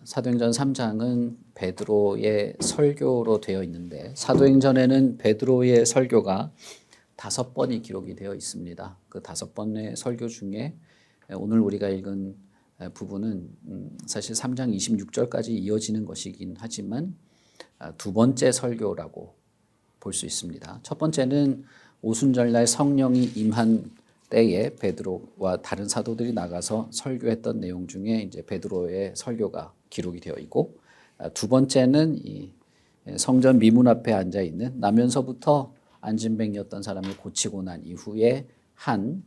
사도행전 3장은 베드로의 설교로 되어 있는데 사도행전에는 베드로의 설교가 5번이 기록이 되어 있습니다. 그 5번의 설교 중에 오늘 우리가 읽은 부분은 사실 3장 26절까지 이어지는 것이긴 하지만 두 번째 설교라고 볼 수 있습니다. 첫 번째는 오순절날 성령이 임한 때에 베드로와 다른 사도들이 나가서 설교했던 내용 중에 이제 베드로의 설교가 기록이 되어 있고, 두 번째는 이 성전 미문 앞에 앉아 있는 나면서부터 안진뱅이였던 사람을 고치고 난 이후에 한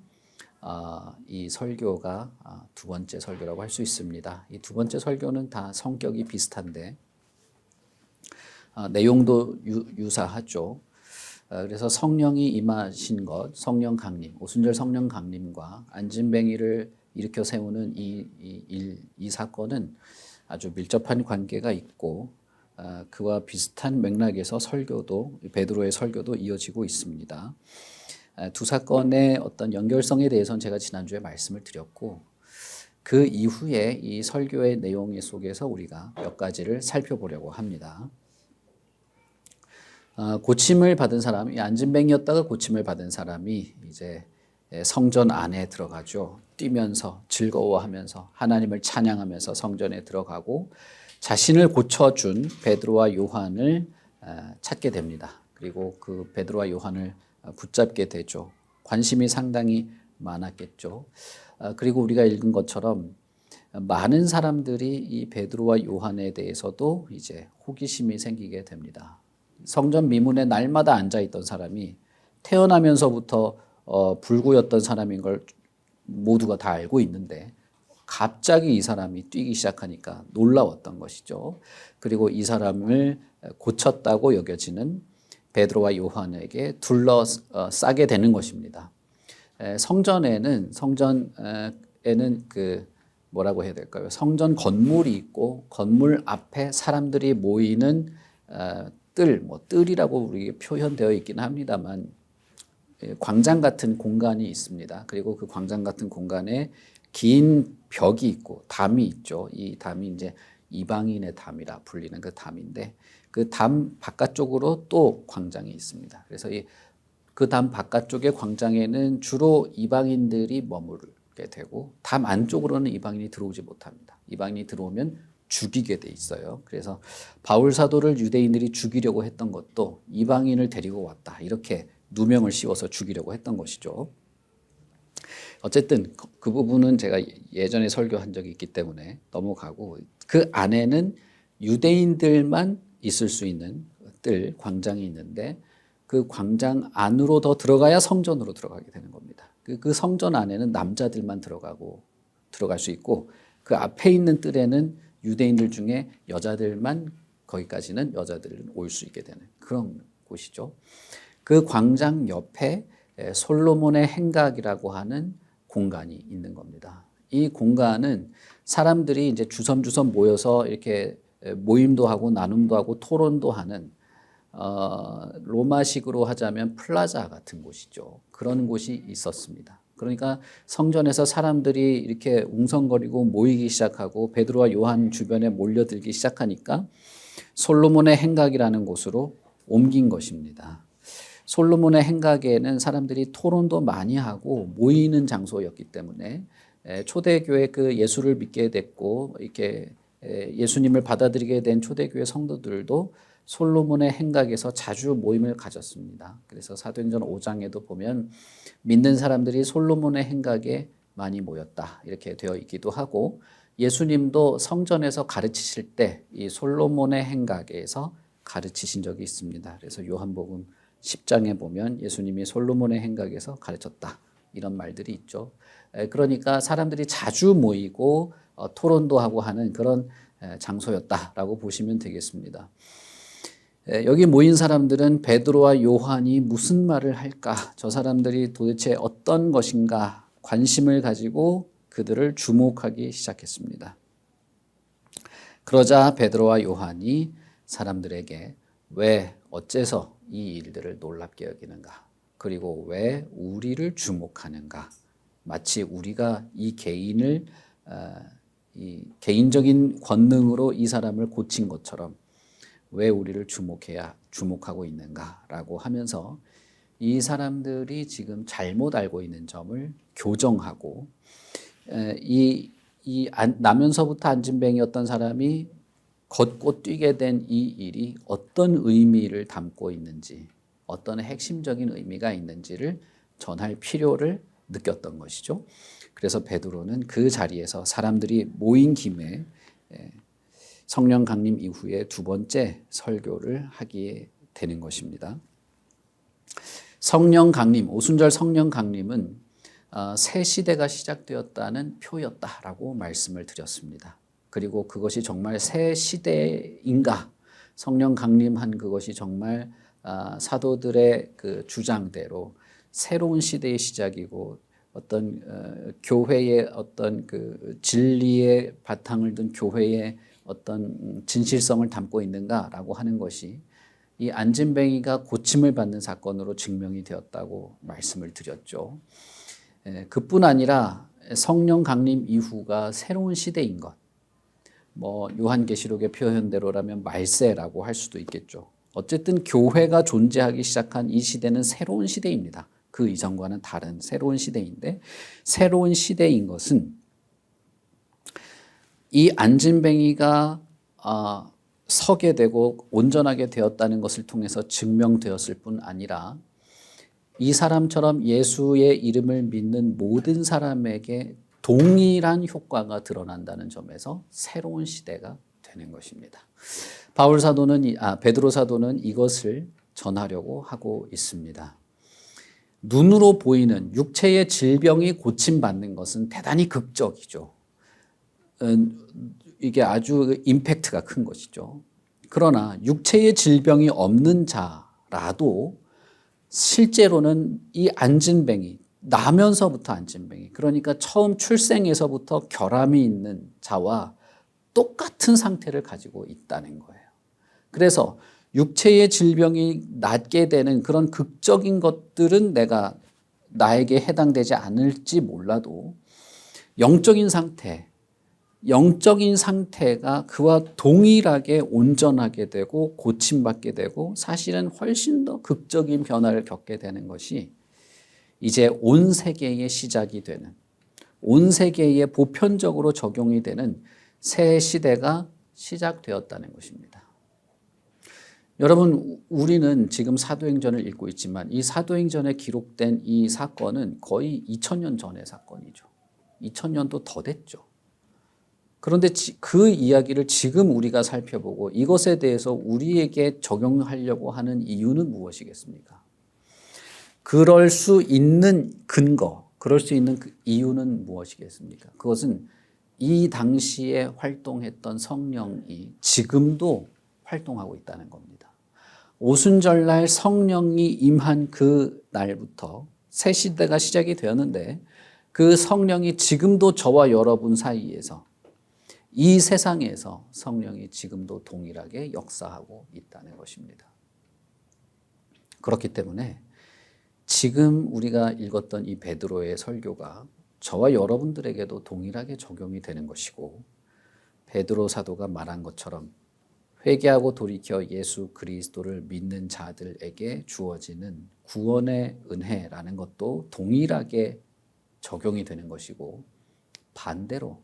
이 설교가 두 번째 설교라고 할 수 있습니다. 이 두 번째 설교는 다 성격이 비슷한데 내용도 유사하죠. 그래서 성령이 임하신 것, 성령 강림, 오순절 성령 강림과 안진뱅이를 일으켜 세우는 이 사건은 아주 밀접한 관계가 있고 그와 비슷한 맥락에서 설교도 베드로의 설교도 이어지고 있습니다. 두 사건의 어떤 연결성에 대해서는 제가 지난주에 말씀을 드렸고 그 이후에 이 설교의 내용 속에서 우리가 몇 가지를 살펴보려고 합니다. 고침을 받은 사람이 안진뱅이였다가 고침을 받은 사람이 이제 성전 안에 들어가죠. 뛰면서 즐거워하면서 하나님을 찬양하면서 성전에 들어가고 자신을 고쳐준 베드로와 요한을 찾게 됩니다. 그리고 그 베드로와 요한을 붙잡게 되죠. 관심이 상당히 많았겠죠. 그리고 우리가 읽은 것처럼 많은 사람들이 이 베드로와 요한에 대해서도 이제 호기심이 생기게 됩니다. 성전 미문에 날마다 앉아있던 사람이 태어나면서부터 불구였던 사람인 걸 모두가 다 알고 있는데 갑자기 이 사람이 뛰기 시작하니까 놀라웠던 것이죠. 그리고 이 사람을 고쳤다고 여겨지는 베드로와 요한에게 둘러싸게 되는 것입니다. 성전에는 그 뭐라고 해야 될까요? 성전 건물이 있고 건물 앞에 사람들이 모이는 뜰이라고 우리에게 표현되어 있긴 합니다만 광장 같은 공간이 있습니다. 그리고 그 광장 같은 공간에 긴 벽이 있고 담이 있죠. 이 담이 이제 이방인의 담이라 불리는 그 담인데 그 담 바깥쪽으로 또 광장이 있습니다. 그래서 그 담 바깥쪽의 광장에는 주로 이방인들이 머무르게 되고 담 안쪽으로는 이방인이 들어오지 못합니다. 이방인이 들어오면 죽이게 돼 있어요. 그래서 바울 사도를 유대인들이 죽이려고 했던 것도 이방인을 데리고 왔다. 이렇게 누명을 씌워서 죽이려고 했던 것이죠. 어쨌든 그 부분은 제가 예전에 설교한 적이 있기 때문에 넘어가고 그 안에는 유대인들만 있을 수 있는 광장이 있는데 그 광장 안으로 더 들어가야 성전으로 들어가게 되는 겁니다. 그 성전 안에는 남자들만 들어갈 수 있고 그 앞에 있는 뜰에는 유대인들 중에 여자들만 거기까지는 여자들은 올 수 있게 되는 그런 곳이죠. 그 광장 옆에 솔로몬의 행각이라고 하는 공간이 있는 겁니다. 이 공간은 사람들이 이제 주섬주섬 모여서 이렇게 모임도 하고 나눔도 하고 토론도 하는 로마식으로 하자면 플라자 같은 곳이죠. 그런 곳이 있었습니다. 그러니까 성전에서 사람들이 이렇게 웅성거리고 모이기 시작하고 베드로와 요한 주변에 몰려들기 시작하니까 솔로몬의 행각이라는 곳으로 옮긴 것입니다. 솔로몬의 행각에는 사람들이 토론도 많이 하고 모이는 장소였기 때문에 초대교회 그 예수를 믿게 됐고 이렇게 예수님을 받아들이게 된 초대교회 성도들도 솔로몬의 행각에서 자주 모임을 가졌습니다. 그래서 사도행전 5장에도 보면 믿는 사람들이 솔로몬의 행각에 많이 모였다 이렇게 되어 있기도 하고 예수님도 성전에서 가르치실 때 이 솔로몬의 행각에서 가르치신 적이 있습니다. 그래서 요한복음 10장에 보면 예수님이 솔로몬의 행각에서 가르쳤다 이런 말들이 있죠. 그러니까 사람들이 자주 모이고 토론도 하고 하는 그런 장소였다라고 보시면 되겠습니다. 여기 모인 사람들은 베드로와 요한이 무슨 말을 할까? 저 사람들이 도대체 어떤 것인가? 관심을 가지고 그들을 주목하기 시작했습니다. 그러자 베드로와 요한이 사람들에게 왜 어째서 이 일들을 놀랍게 여기는가? 그리고 왜 우리를 주목하는가? 마치 우리가 이 개인을 이 개인적인 권능으로 이 사람을 고친 것처럼 왜 우리를 주목하고 있는가라고 하면서 이 사람들이 지금 잘못 알고 있는 점을 교정하고 나면서부터 안진뱅이였던 사람이 걷고 뛰게 된 이 일이 어떤 의미를 담고 있는지, 어떤 핵심적인 의미가 있는지를 전할 필요를 느꼈던 것이죠. 그래서 베드로는 그 자리에서 사람들이 모인 김에 성령 강림 이후에 두 번째 설교를 하게 되는 것입니다. 성령 강림, 오순절 성령 강림은 새 시대가 시작되었다는 표였다라고 말씀을 드렸습니다. 그리고 그것이 정말 새 시대인가? 성령 강림한 그것이 정말 사도들의 그 주장대로 새로운 시대의 시작이고 어떤 교회의 어떤 그 진리의 바탕을 둔 교회의 어떤 진실성을 담고 있는가라고 하는 것이 이 안진뱅이가 고침을 받는 사건으로 증명이 되었다고 말씀을 드렸죠. 그뿐 아니라 성령 강림 이후가 새로운 시대인 것. 요한계시록의 표현대로라면 말세라고 할 수도 있겠죠. 어쨌든 교회가 존재하기 시작한 이 시대는 새로운 시대입니다. 그 이전과는 다른 새로운 시대인데, 새로운 시대인 것은 이 안진뱅이가 서게 되고 온전하게 되었다는 것을 통해서 증명되었을 뿐 아니라 이 사람처럼 예수의 이름을 믿는 모든 사람에게 동일한 효과가 드러난다는 점에서 새로운 시대가 되는 것입니다. 베드로 사도는 이것을 전하려고 하고 있습니다. 눈으로 보이는 육체의 질병이 고침받는 것은 대단히 극적이죠. 이게 아주 임팩트가 큰 것이죠. 그러나 육체의 질병이 없는 자라도 실제로는 이 안진뱅이, 나면서부터 안진뱅이, 그러니까 처음 출생에서부터 결함이 있는 자와 똑같은 상태를 가지고 있다는 거예요. 그래서 육체의 질병이 낫게 되는 그런 극적인 것들은 나에게 해당되지 않을지 몰라도 영적인 상태가 그와 동일하게 온전하게 되고 고침받게 되고 사실은 훨씬 더 극적인 변화를 겪게 되는 것이 이제 온 세계의 시작이 되는, 온 세계에 보편적으로 적용이 되는 새 시대가 시작되었다는 것입니다. 여러분, 우리는 지금 사도행전을 읽고 있지만 이 사도행전에 기록된 이 사건은 거의 2000년 전의 사건이죠. 2000년도 더 됐죠. 그런데 그 이야기를 지금 우리가 살펴보고 이것에 대해서 우리에게 적용하려고 하는 이유는 무엇이겠습니까? 그럴 수 있는 근거, 그럴 수 있는 그 이유는 무엇이겠습니까? 그것은 이 당시에 활동했던 성령이 지금도 활동하고 있다는 겁니다. 오순절날 성령이 임한 그 날부터 새 시대가 시작이 되었는데 그 성령이 지금도 저와 여러분 사이에서 이 세상에서 성령이 지금도 동일하게 역사하고 있다는 것입니다. 그렇기 때문에 지금 우리가 읽었던 이 베드로의 설교가 저와 여러분들에게도 동일하게 적용이 되는 것이고 베드로 사도가 말한 것처럼 회개하고 돌이켜 예수 그리스도를 믿는 자들에게 주어지는 구원의 은혜라는 것도 동일하게 적용이 되는 것이고 반대로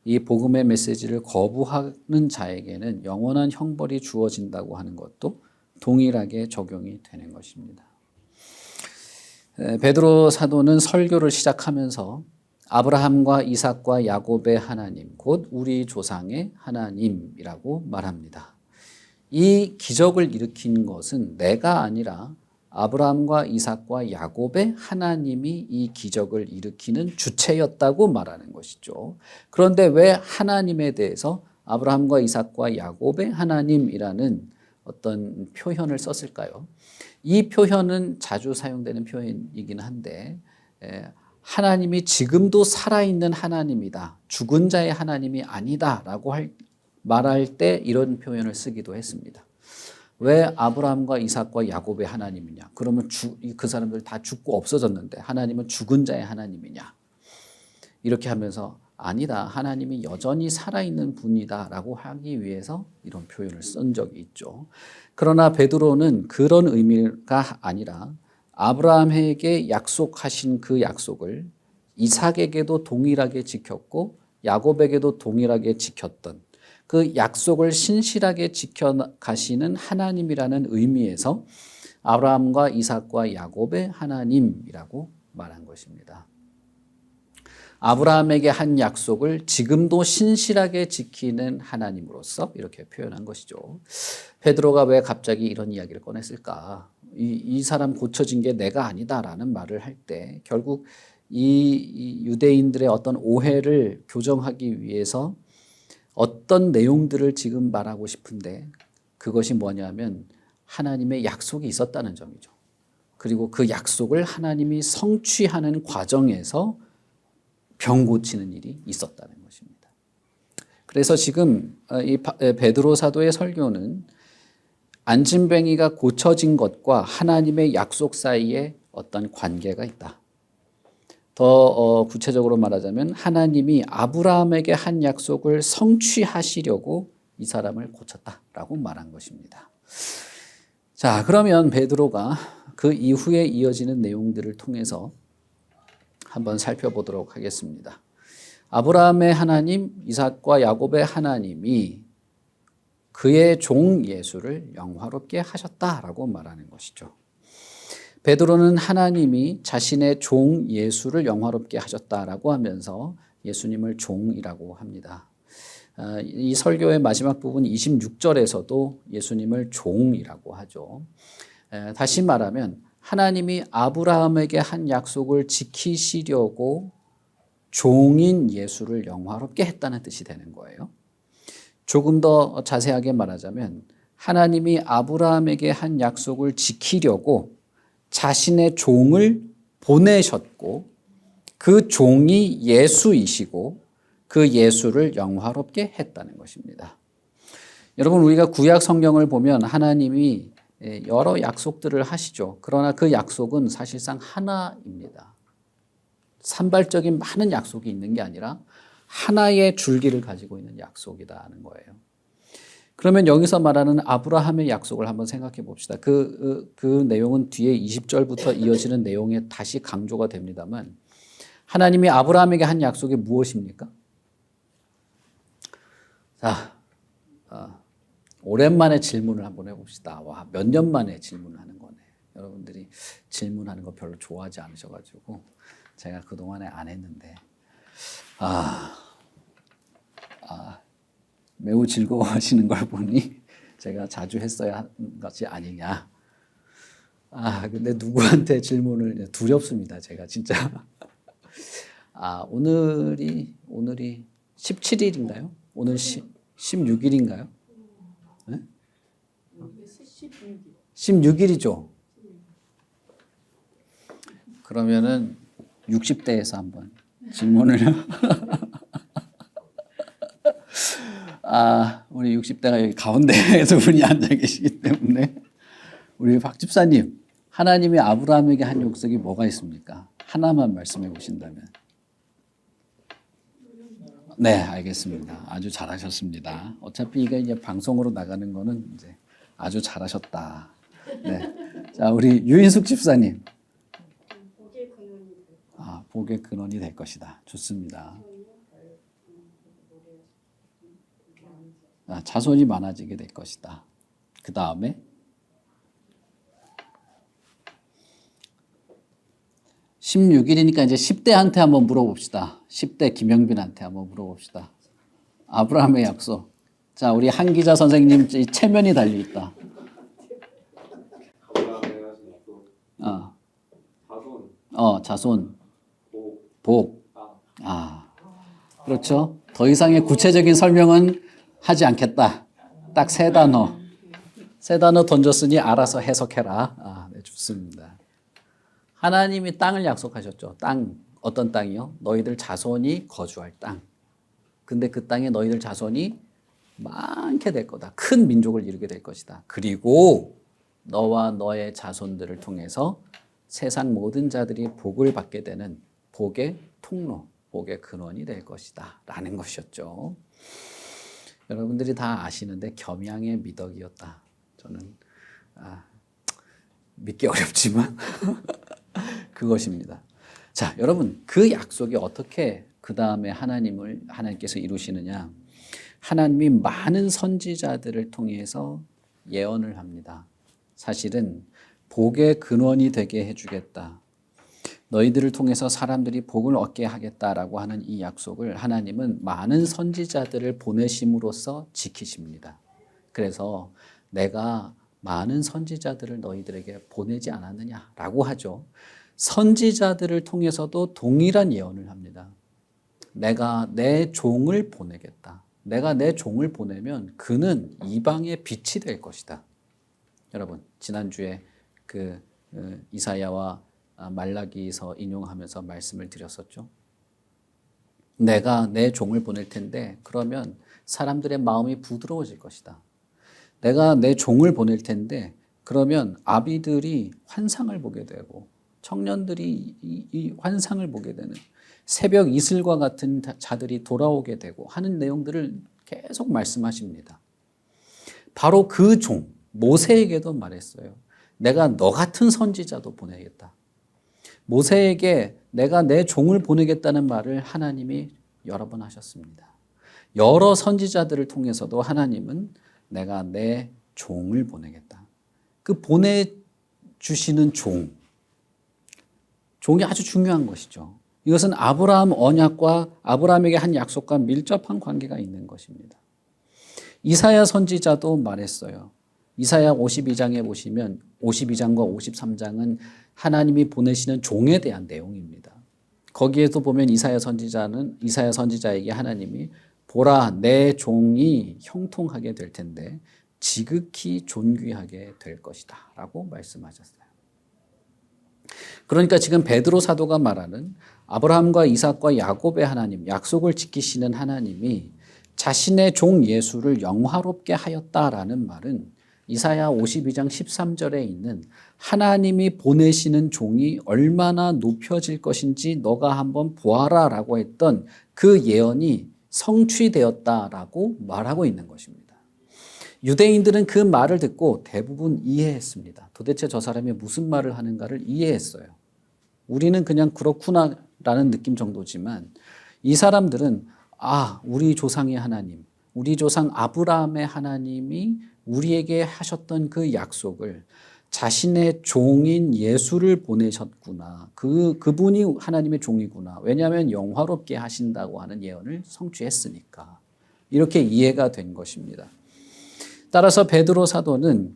이 복음의 메시지를 거부하는 자에게는 영원한 형벌이 주어진다고 하는 것도 동일하게 적용이 되는 것입니다. 베드로 사도는 설교를 시작하면서 아브라함과 이삭과 야곱의 하나님, 곧 우리 조상의 하나님이라고 말합니다. 이 기적을 일으킨 것은 내가 아니라 아브라함과 이삭과 야곱의 하나님이 이 기적을 일으키는 주체였다고 말하는 것이죠. 그런데 왜 하나님에 대해서 아브라함과 이삭과 야곱의 하나님이라는 어떤 표현을 썼을까요? 이 표현은 자주 사용되는 표현이긴 한데 하나님이 지금도 살아있는 하나님이다. 죽은 자의 하나님이 아니다라고 말할 때 이런 표현을 쓰기도 했습니다. 왜 아브라함과 이삭과 야곱의 하나님이냐? 그러면 그 사람들 다 죽고 없어졌는데 하나님은 죽은 자의 하나님이냐? 이렇게 하면서 아니다. 하나님이 여전히 살아있는 분이다라고 하기 위해서 이런 표현을 쓴 적이 있죠. 그러나 베드로는 그런 의미가 아니라 아브라함에게 약속하신 그 약속을 이삭에게도 동일하게 지켰고 야곱에게도 동일하게 지켰던 그 약속을 신실하게 지켜가시는 하나님이라는 의미에서 아브라함과 이삭과 야곱의 하나님이라고 말한 것입니다. 아브라함에게 한 약속을 지금도 신실하게 지키는 하나님으로서 이렇게 표현한 것이죠. 베드로가 왜 갑자기 이런 이야기를 꺼냈을까? 이 사람 고쳐진 게 내가 아니다라는 말을 할 때 결국 이 유대인들의 어떤 오해를 교정하기 위해서 어떤 내용들을 지금 말하고 싶은데 그것이 뭐냐면 하나님의 약속이 있었다는 점이죠. 그리고 그 약속을 하나님이 성취하는 과정에서 병 고치는 일이 있었다는 것입니다. 그래서 지금 이 베드로 사도의 설교는 안진뱅이가 고쳐진 것과 하나님의 약속 사이에 어떤 관계가 있다. 더 구체적으로 말하자면 하나님이 아브라함에게 한 약속을 성취하시려고 이 사람을 고쳤다라고 말한 것입니다. 자, 그러면 베드로가 그 이후에 이어지는 내용들을 통해서 한번 살펴보도록 하겠습니다. 아브라함의 하나님, 이삭과 야곱의 하나님이 그의 종 예수를 영화롭게 하셨다라고 말하는 것이죠. 베드로는 하나님이 자신의 종 예수를 영화롭게 하셨다라고 하면서 예수님을 종이라고 합니다. 이 설교의 마지막 부분 26절에서도 예수님을 종이라고 하죠. 다시 말하면 하나님이 아브라함에게 한 약속을 지키시려고 종인 예수를 영화롭게 했다는 뜻이 되는 거예요. 조금 더 자세하게 말하자면 하나님이 아브라함에게 한 약속을 지키려고 자신의 종을 보내셨고 그 종이 예수이시고 그 예수를 영화롭게 했다는 것입니다. 여러분, 우리가 구약 성경을 보면 하나님이 여러 약속들을 하시죠. 그러나 그 약속은 사실상 하나입니다. 산발적인 많은 약속이 있는 게 아니라 하나의 줄기를 가지고 있는 약속이라는 거예요. 그러면 여기서 말하는 아브라함의 약속을 한번 생각해 봅시다. 그 내용은 뒤에 20절부터 이어지는 내용에 다시 강조가 됩니다만 하나님이 아브라함에게 한 약속이 무엇입니까? 자, 오랜만에 질문을 한번 해봅시다. 와, 몇 년 만에 질문을 하는 거네. 여러분들이 질문하는 거 별로 좋아하지 않으셔가지고 제가 그동안에 안 했는데 매우 즐거워하시는 걸 보니 제가 자주 했어야 하는 것이 아니냐. 근데 누구한테 질문을 두렵습니다. 제가 진짜. 오늘이 17일인가요? 오늘 16일인가요? 네? 16일이죠. 그러면은 60대에서 한번 질문을 우리 60대가 여기 가운데에 두 분이 앉아 계시기 때문에 우리 박 집사님, 하나님이 아브라함에게 한 약속이 뭐가 있습니까? 하나만 말씀해 보신다면. 네, 알겠습니다. 아주 잘하셨습니다. 어차피 이게 이제 방송으로 나가는 거는 이제 아주 잘하셨다. 네, 자 우리 유인숙 집사님. 복의 근원이 될 것이다. 좋습니다. 자손이 많아지게 될 것이다. 그 다음에 16일이니까 이제 10대한테 한번 물어봅시다. 10대 김영빈한테 한번 물어봅시다. 아브라함의 약속. 자, 우리 한 기자 선생님 체면이 달려있다. 자손. 복. 그렇죠. 더 이상의 구체적인 설명은 하지 않겠다. 딱 세 단어. 세 단어 던졌으니 알아서 해석해라. 네, 좋습니다. 하나님이 땅을 약속하셨죠. 땅, 어떤 땅이요? 너희들 자손이 거주할 땅. 근데 그 땅에 너희들 자손이 많게 될 거다. 큰 민족을 이루게 될 것이다. 그리고 너와 너의 자손들을 통해서 세상 모든 자들이 복을 받게 되는 복의 통로, 복의 근원이 될 것이다 라는 것이었죠. 여러분들이 다 아시는데 겸양의 미덕이었다. 저는 믿기 어렵지만 그것입니다. 자, 여러분 그 약속이 어떻게 그 다음에 하나님께서 이루시느냐? 하나님이 많은 선지자들을 통해서 예언을 합니다. 사실은 복의 근원이 되게 해주겠다. 너희들을 통해서 사람들이 복을 얻게 하겠다라고 하는 이 약속을 하나님은 많은 선지자들을 보내심으로써 지키십니다. 그래서 내가 많은 선지자들을 너희들에게 보내지 않았느냐라고 하죠. 선지자들을 통해서도 동일한 예언을 합니다. 내가 내 종을 보내겠다. 내가 내 종을 보내면 그는 이방의 빛이 될 것이다. 여러분 지난주에 그 이사야와 말라기서 인용하면서 말씀을 드렸었죠. 내가 내 종을 보낼 텐데 그러면 사람들의 마음이 부드러워질 것이다. 내가 내 종을 보낼 텐데 그러면 아비들이 환상을 보게 되고 청년들이 이 환상을 보게 되는 새벽 이슬과 같은 자들이 돌아오게 되고 하는 내용들을 계속 말씀하십니다. 바로 그 종 모세에게도 말했어요. 내가 너 같은 선지자도 보내겠다. 모세에게 내가 내 종을 보내겠다는 말을 하나님이 여러 번 하셨습니다. 여러 선지자들을 통해서도 하나님은 내가 내 종을 보내겠다. 그 보내주시는 종이 아주 중요한 것이죠. 이것은 아브라함 언약과 아브라함에게 한 약속과 밀접한 관계가 있는 것입니다. 이사야 선지자도 말했어요. 이사야 52장에 보시면 52장과 53장은 하나님이 보내시는 종에 대한 내용입니다. 거기에도 보면 이사야 선지자에게 하나님이 보라 내 종이 형통하게 될 텐데 지극히 존귀하게 될 것이다 라고 말씀하셨어요. 그러니까 지금 베드로 사도가 말하는 아브라함과 이삭과 야곱의 하나님, 약속을 지키시는 하나님이 자신의 종 예수를 영화롭게 하였다라는 말은 이사야 52장 13절에 있는 하나님이 보내시는 종이 얼마나 높여질 것인지 너가 한번 보아라 라고 했던 그 예언이 성취되었다라고 말하고 있는 것입니다. 유대인들은 그 말을 듣고 대부분 이해했습니다. 도대체 저 사람이 무슨 말을 하는가를 이해했어요. 우리는 그냥 그렇구나라는 느낌 정도지만 이 사람들은 우리 조상의 하나님, 우리 조상 아브라함의 하나님이 우리에게 하셨던 그 약속을 자신의 종인 예수를 보내셨구나. 그분이 하나님의 종이구나. 왜냐하면 영화롭게 하신다고 하는 예언을 성취했으니까. 이렇게 이해가 된 것입니다. 따라서 베드로 사도는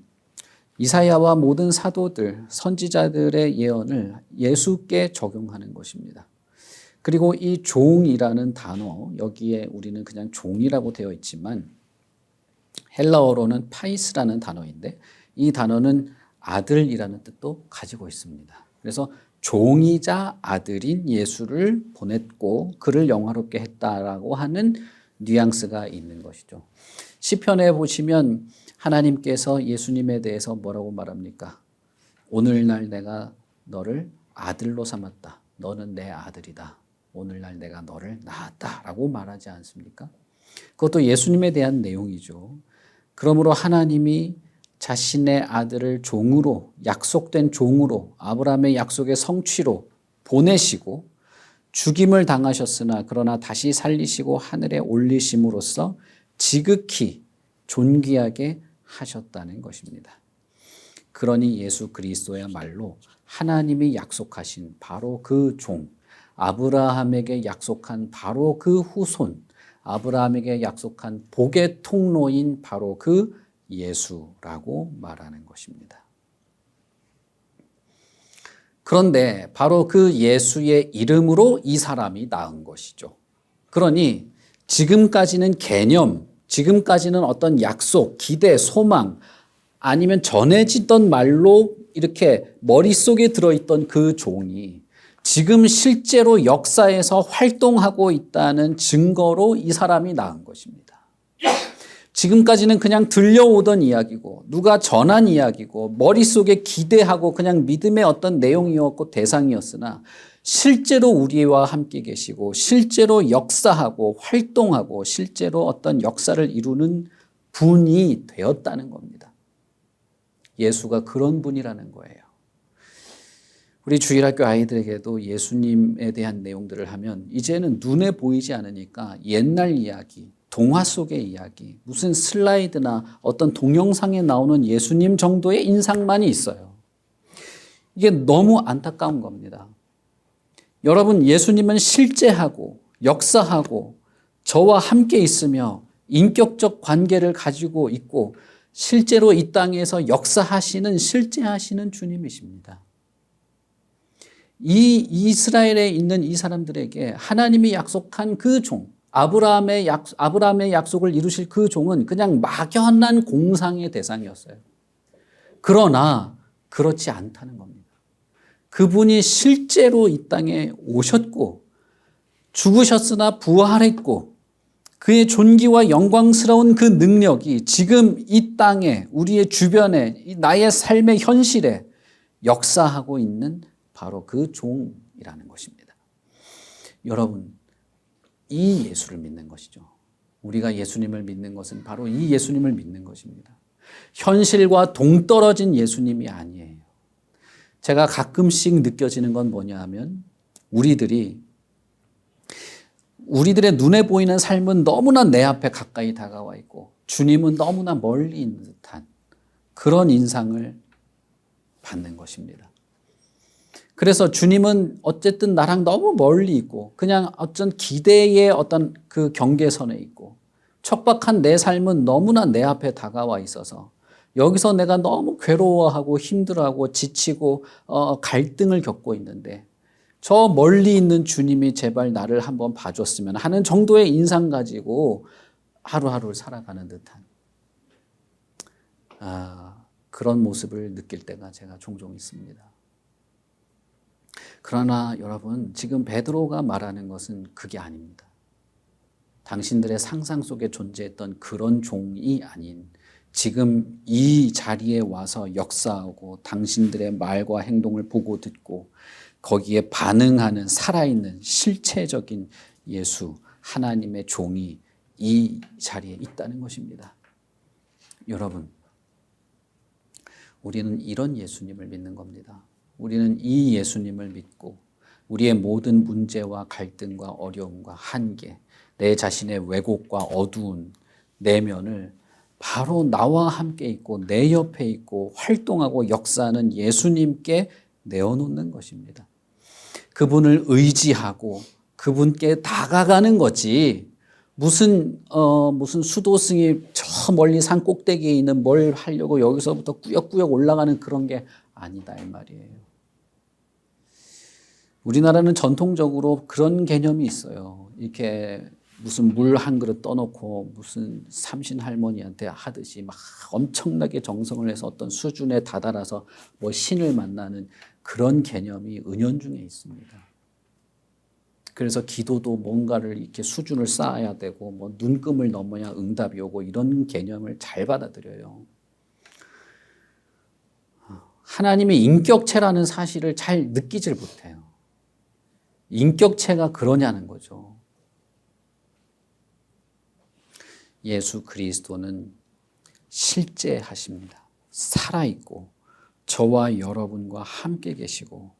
이사야와 모든 사도들, 선지자들의 예언을 예수께 적용하는 것입니다. 그리고 이 종이라는 단어, 여기에 우리는 그냥 종이라고 되어 있지만 헬라어로는 파이스라는 단어인데 이 단어는 아들이라는 뜻도 가지고 있습니다. 그래서 종이자 아들인 예수를 보냈고 그를 영화롭게 했다라고 하는 뉘앙스가 있는 것이죠. 시편에 보시면 하나님께서 예수님에 대해서 뭐라고 말합니까? 오늘날 내가 너를 아들로 삼았다. 너는 내 아들이다. 오늘날 내가 너를 낳았다라고 말하지 않습니까? 그것도 예수님에 대한 내용이죠. 그러므로 하나님이 자신의 아들을 종으로, 약속된 종으로, 아브라함의 약속의 성취로 보내시고 죽임을 당하셨으나 그러나 다시 살리시고 하늘에 올리심으로써 지극히 존귀하게 하셨다는 것입니다. 그러니 예수 그리스도야말로 하나님이 약속하신 바로 그 종, 아브라함에게 약속한 바로 그 후손, 아브라함에게 약속한 복의 통로인 바로 그 예수라고 말하는 것입니다. 그런데 바로 그 예수의 이름으로 이 사람이 낳은 것이죠. 그러니 지금까지는 개념, 지금까지는 어떤 약속, 기대, 소망 아니면 전해지던 말로 이렇게 머릿속에 들어있던 그 종이 지금 실제로 역사에서 활동하고 있다는 증거로 이 사람이 낳은 것입니다. 지금까지는 그냥 들려오던 이야기고 누가 전한 이야기고 머릿속에 기대하고 그냥 믿음의 어떤 내용이었고 대상이었으나 실제로 우리와 함께 계시고 실제로 역사하고 활동하고 실제로 어떤 역사를 이루는 분이 되었다는 겁니다. 예수가 그런 분이라는 거예요. 우리 주일학교 아이들에게도 예수님에 대한 내용들을 하면 이제는 눈에 보이지 않으니까 옛날 이야기, 동화 속의 이야기, 무슨 슬라이드나 어떤 동영상에 나오는 예수님 정도의 인상만이 있어요. 이게 너무 안타까운 겁니다. 여러분, 예수님은 실제하고 역사하고 저와 함께 있으며 인격적 관계를 가지고 있고 실제로 이 땅에서 역사하시는 실제하시는 주님이십니다. 이 이스라엘에 있는 이 사람들에게 하나님이 약속한 그 종, 아브라함의 약속을 이루실 그 종은 그냥 막연한 공상의 대상이었어요. 그러나 그렇지 않다는 겁니다. 그분이 실제로 이 땅에 오셨고 죽으셨으나 부활했고 그의 존귀와 영광스러운 그 능력이 지금 이 땅에 우리의 주변에 나의 삶의 현실에 역사하고 있는 바로 그 종이라는 것입니다. 여러분, 이 예수를 믿는 것이죠. 우리가 예수님을 믿는 것은 바로 이 예수님을 믿는 것입니다. 현실과 동떨어진 예수님이 아니에요. 제가 가끔씩 느껴지는 건 뭐냐 하면 우리들의 눈에 보이는 삶은 너무나 내 앞에 가까이 다가와 있고 주님은 너무나 멀리 있는 듯한 그런 인상을 받는 것입니다. 그래서 주님은 어쨌든 나랑 너무 멀리 있고 그냥 어떤 기대의 어떤 그 경계선에 있고 척박한 내 삶은 너무나 내 앞에 다가와 있어서 여기서 내가 너무 괴로워하고 힘들어하고 지치고 갈등을 겪고 있는데 저 멀리 있는 주님이 제발 나를 한번 봐줬으면 하는 정도의 인상 가지고 하루하루를 살아가는 듯한 그런 모습을 느낄 때가 제가 종종 있습니다. 그러나 여러분, 지금 베드로가 말하는 것은 그게 아닙니다. 당신들의 상상 속에 존재했던 그런 종이 아닌 지금 이 자리에 와서 역사하고 당신들의 말과 행동을 보고 듣고 거기에 반응하는 살아있는 실체적인 예수, 하나님의 종이 이 자리에 있다는 것입니다. 여러분, 우리는 이런 예수님을 믿는 겁니다. 우리는 이 예수님을 믿고 우리의 모든 문제와 갈등과 어려움과 한계, 내 자신의 왜곡과 어두운 내면을 바로 나와 함께 있고 내 옆에 있고 활동하고 역사하는 예수님께 내어놓는 것입니다. 그분을 의지하고 그분께 다가가는 거지 무슨 수도승이 저 멀리 산 꼭대기에 있는 뭘 하려고 여기서부터 꾸역꾸역 올라가는 그런 게 아니다 이 말이에요. 우리나라는 전통적으로 그런 개념이 있어요. 이렇게 무슨 물 한 그릇 떠놓고 무슨 삼신 할머니한테 하듯이 막 엄청나게 정성을 해서 어떤 수준에 다다라서 뭐 신을 만나는 그런 개념이 은연중에 있습니다. 그래서 기도도 뭔가를 이렇게 수준을 쌓아야 되고 뭐 눈금을 넘어야 응답이 오고 이런 개념을 잘 받아들여요. 하나님의 인격체라는 사실을 잘 느끼질 못해요. 인격체가 그러냐는 거죠. 예수 그리스도는 실제하십니다. 살아있고 저와 여러분과 함께 계시고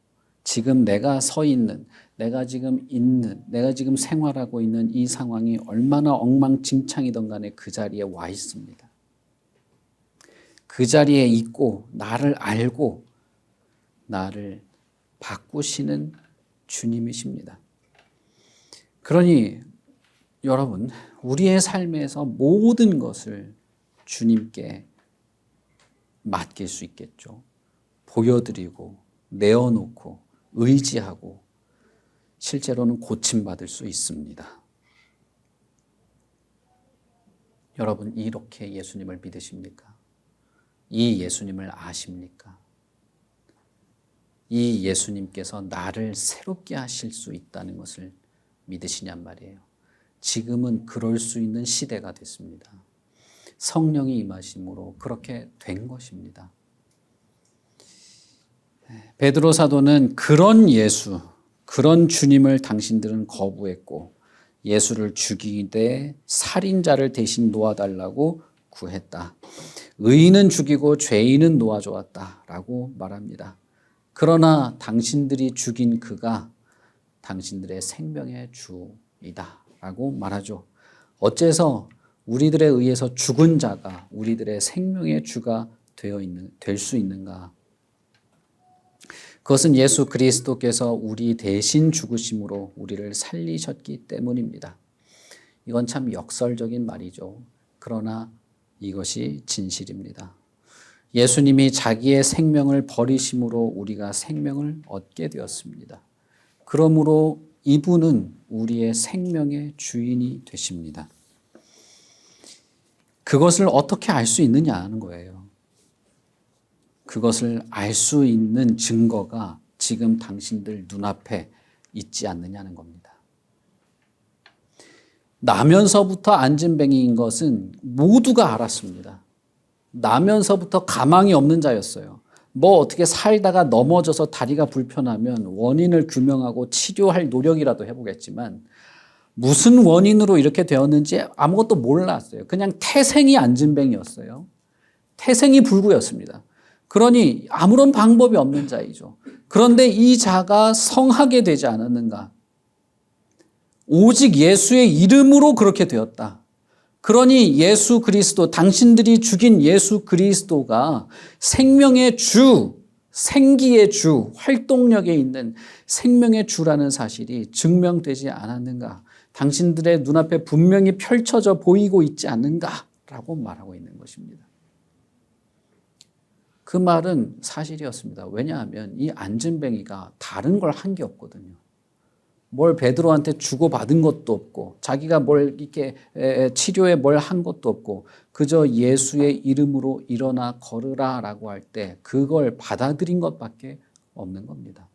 지금 내가 서 있는, 내가 지금 생활하고 있는 이 상황이 얼마나 엉망진창이든 간에 그 자리에 와 있습니다. 그 자리에 있고 나를 알고 나를 바꾸시는 주님이십니다. 그러니 여러분, 우리의 삶에서 모든 것을 주님께 맡길 수 있겠죠. 보여드리고 내어놓고 의지하고 실제로는 고침받을 수 있습니다. 여러분, 이렇게 예수님을 믿으십니까? 이 예수님을 아십니까? 이 예수님께서 나를 새롭게 하실 수 있다는 것을 믿으시냔 말이에요. 지금은 그럴 수 있는 시대가 됐습니다. 성령이 임하심으로 그렇게 된 것입니다. 베드로 사도는 그런 예수, 그런 주님을 당신들은 거부했고 예수를 죽이되 살인자를 대신 놓아달라고 구했다. 의인은 죽이고 죄인은 놓아주었다라고 말합니다. 그러나 당신들이 죽인 그가 당신들의 생명의 주이다라고 말하죠. 어째서 우리들에 의해서 죽은 자가 우리들의 생명의 주가 될 수 있는가? 그것은 예수 그리스도께서 우리 대신 죽으심으로 우리를 살리셨기 때문입니다. 이건 참 역설적인 말이죠. 그러나 이것이 진실입니다. 예수님이 자기의 생명을 버리심으로 우리가 생명을 얻게 되었습니다. 그러므로 이분은 우리의 생명의 주인이 되십니다. 그것을 어떻게 알 수 있느냐 하는 거예요. 그것을 알 수 있는 증거가 지금 당신들 눈앞에 있지 않느냐는 겁니다. 나면서부터 안진뱅이인 것은 모두가 알았습니다. 나면서부터 가망이 없는 자였어요. 뭐 어떻게 살다가 넘어져서 다리가 불편하면 원인을 규명하고 치료할 노력이라도 해보겠지만 무슨 원인으로 이렇게 되었는지 아무것도 몰랐어요. 그냥 태생이 안진뱅이였어요. 태생이 불구였습니다. 그러니 아무런 방법이 없는 자이죠. 그런데 이 자가 성하게 되지 않았는가? 오직 예수의 이름으로 그렇게 되었다. 그러니 예수 그리스도, 당신들이 죽인 예수 그리스도가 생명의 주, 생기의 주, 활동력에 있는 생명의 주라는 사실이 증명되지 않았는가? 당신들의 눈앞에 분명히 펼쳐져 보이고 있지 않는가라고 말하고 있는 것입니다. 그 말은 사실이었습니다. 왜냐하면 이 안진뱅이가 다른 걸 한 게 없거든요. 뭘 베드로한테 주고받은 것도 없고 자기가 뭘 이렇게 치료에 뭘 한 것도 없고 그저 예수의 이름으로 일어나 걸으라라고 할 때 그걸 받아들인 것밖에 없는 겁니다.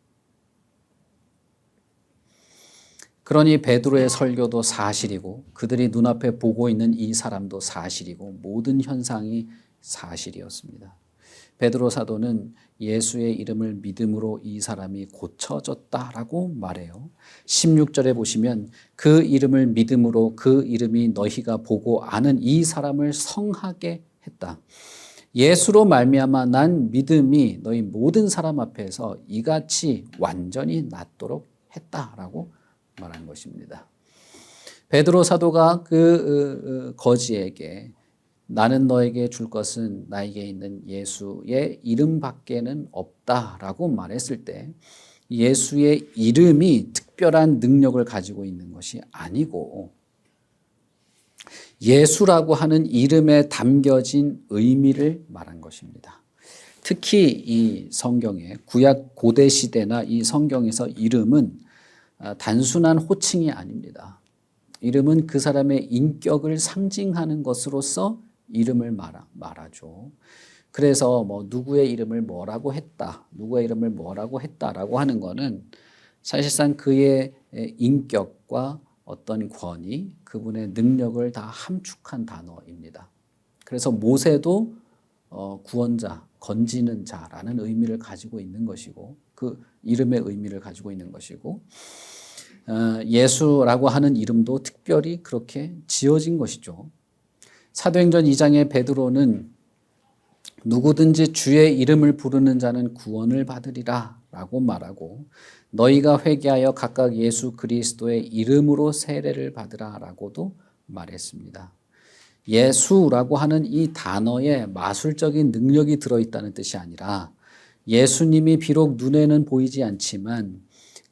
그러니 베드로의 설교도 사실이고 그들이 눈앞에 보고 있는 이 사람도 사실이고 모든 현상이 사실이었습니다. 베드로 사도는 예수의 이름을 믿음으로 이 사람이 고쳐졌다라고 말해요. 16절에 보시면 그 이름을 믿음으로 그 이름이 너희가 보고 아는 이 사람을 성하게 했다. 예수로 말미암아 난 믿음이 너희 모든 사람 앞에서 이같이 완전히 낫도록 했다라고 말한 것입니다. 베드로 사도가 그 거지에게 나는 너에게 줄 것은 나에게 있는 예수의 이름밖에는 없다라고 말했을 때 예수의 이름이 특별한 능력을 가지고 있는 것이 아니고 예수라고 하는 이름에 담겨진 의미를 말한 것입니다. 특히 이 성경에 구약 고대 시대나 이 성경에서 이름은 단순한 호칭이 아닙니다. 이름은 그 사람의 인격을 상징하는 것으로서 이름을 말하죠. 그래서 뭐 누구의 이름을 뭐라고 했다, 누구의 이름을 뭐라고 했다라고 하는 거는 사실상 그의 인격과 어떤 권위, 그분의 능력을 다 함축한 단어입니다. 그래서 모세도 구원자, 건지는 자라는 의미를 가지고 있는 것이고 그 이름의 의미를 가지고 있는 것이고 예수라고 하는 이름도 특별히 그렇게 지어진 것이죠. 사도행전 2장의 베드로는 누구든지 주의 이름을 부르는 자는 구원을 받으리라 라고 말하고 너희가 회개하여 각각 예수 그리스도의 이름으로 세례를 받으라 라고도 말했습니다. 예수라고 하는 이 단어에 마술적인 능력이 들어있다는 뜻이 아니라 예수님이 비록 눈에는 보이지 않지만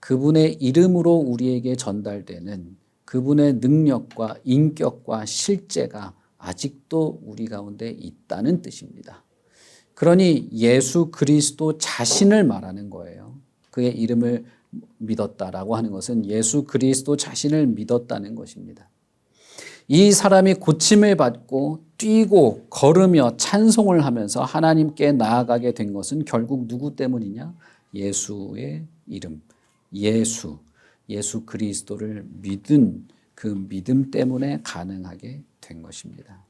그분의 이름으로 우리에게 전달되는 그분의 능력과 인격과 실제가 아직도 우리 가운데 있다는 뜻입니다. 그러니 예수 그리스도 자신을 말하는 거예요. 그의 이름을 믿었다라고 하는 것은 예수 그리스도 자신을 믿었다는 것입니다. 이 사람이 고침을 받고 뛰고 걸으며 찬송을 하면서 하나님께 나아가게 된 것은 결국 누구 때문이냐? 예수의 이름, 예수 그리스도를 믿은 그 믿음 때문에 가능하게 된 것입니다.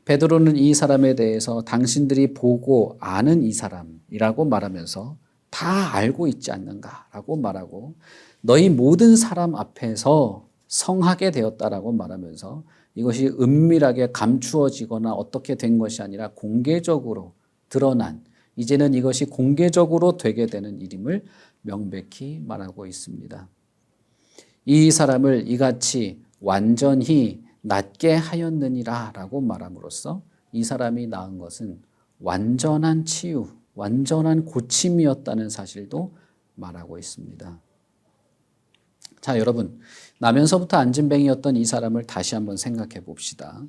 베드로는 이 사람에 대해서 당신들이 보고 아는 이 사람이라고 말하면서 다 알고 있지 않는가라고 말하고 너희 모든 사람 앞에서 성하게 되었다라고 말하면서 이것이 은밀하게 감추어지거나 어떻게 된 것이 아니라 공개적으로 드러난 이제는 이것이 공개적으로 되게 되는 일임을 명백히 말하고 있습니다. 이 사람을 이같이 완전히 낫게 하였느니라 라고 말함으로써 이 사람이 낳은 것은 완전한 치유, 완전한 고침이었다는 사실도 말하고 있습니다. 자, 여러분, 나면서부터 안진뱅이였던 이 사람을 다시 한번 생각해 봅시다.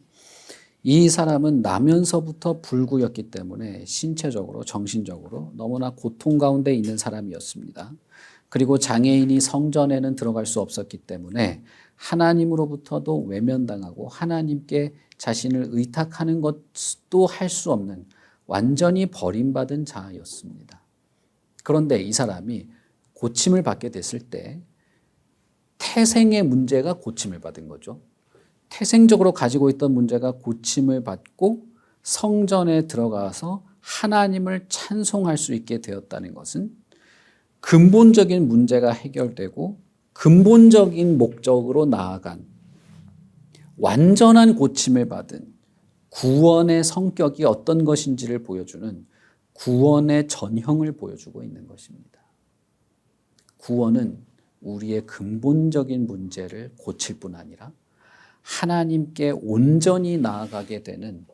이 사람은 나면서부터 불구였기 때문에 신체적으로, 정신적으로 너무나 고통 가운데 있는 사람이었습니다. 그리고 장애인이 성전에는 들어갈 수 없었기 때문에 하나님으로부터도 외면당하고 하나님께 자신을 의탁하는 것도 할 수 없는 완전히 버림받은 자였습니다. 그런데 이 사람이 고침을 받게 됐을 때 태생의 문제가 고침을 받은 거죠. 태생적으로 가지고 있던 문제가 고침을 받고 성전에 들어가서 하나님을 찬송할 수 있게 되었다는 것은 근본적인 문제가 해결되고 근본적인 목적으로 나아간 완전한 고침을 받은 구원의 성격이 어떤 것인지를 보여주는 구원의 전형을 보여주고 있는 것입니다. 구원은 우리의 근본적인 문제를 고칠 뿐 아니라 하나님께 온전히 나아가게 되는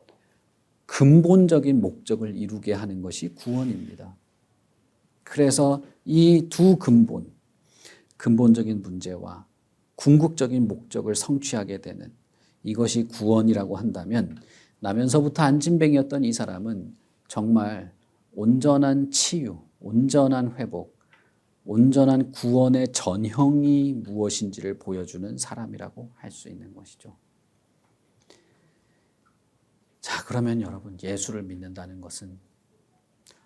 근본적인 목적을 이루게 하는 것이 구원입니다. 그래서 이 두 근본적인 문제와 궁극적인 목적을 성취하게 되는 이것이 구원이라고 한다면 나면서부터 안진뱅이였던 이 사람은 정말 온전한 치유, 온전한 회복, 온전한 구원의 전형이 무엇인지를 보여주는 사람이라고 할 수 있는 것이죠. 자, 그러면 여러분, 예수를 믿는다는 것은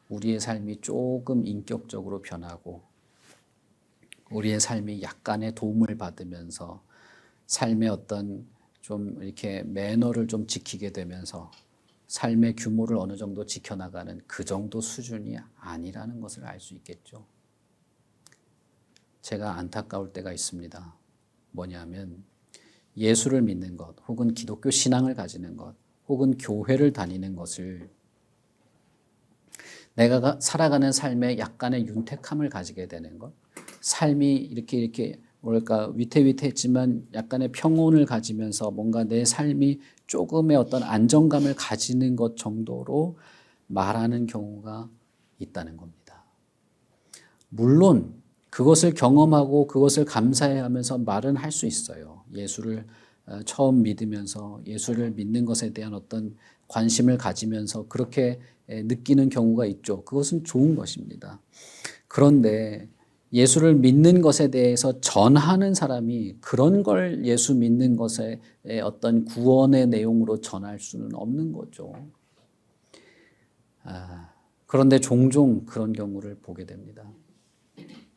우리의 삶이 조금 인격적으로 변하고 우리의 삶이 약간의 도움을 받으면서 삶의 어떤 좀 이렇게 매너를 좀 지키게 되면서 삶의 규모를 어느 정도 지켜나가는 그 정도 수준이 아니라는 것을 알 수 있겠죠. 제가 안타까울 때가 있습니다. 뭐냐면 예수를 믿는 것 혹은 기독교 신앙을 가지는 것 혹은 교회를 다니는 것을 내가 살아가는 삶에 약간의 윤택함을 가지게 되는 것, 삶이 이렇게 뭐랄까 위태위태했지만 약간의 평온을 가지면서 뭔가 내 삶이 조금의 어떤 안정감을 가지는 것 정도로 말하는 경우가 있다는 겁니다. 물론 그것을 경험하고 그것을 감사해하면서 말은 할 수 있어요. 예수를 처음 믿으면서 예수를 믿는 것에 대한 어떤 관심을 가지면서 그렇게 느끼는 경우가 있죠. 그것은 좋은 것입니다. 그런데 예수를 믿는 것에 대해서 전하는 사람이 그런 걸 예수 믿는 것에 어떤 구원의 내용으로 전할 수는 없는 거죠. 그런데 종종 그런 경우를 보게 됩니다.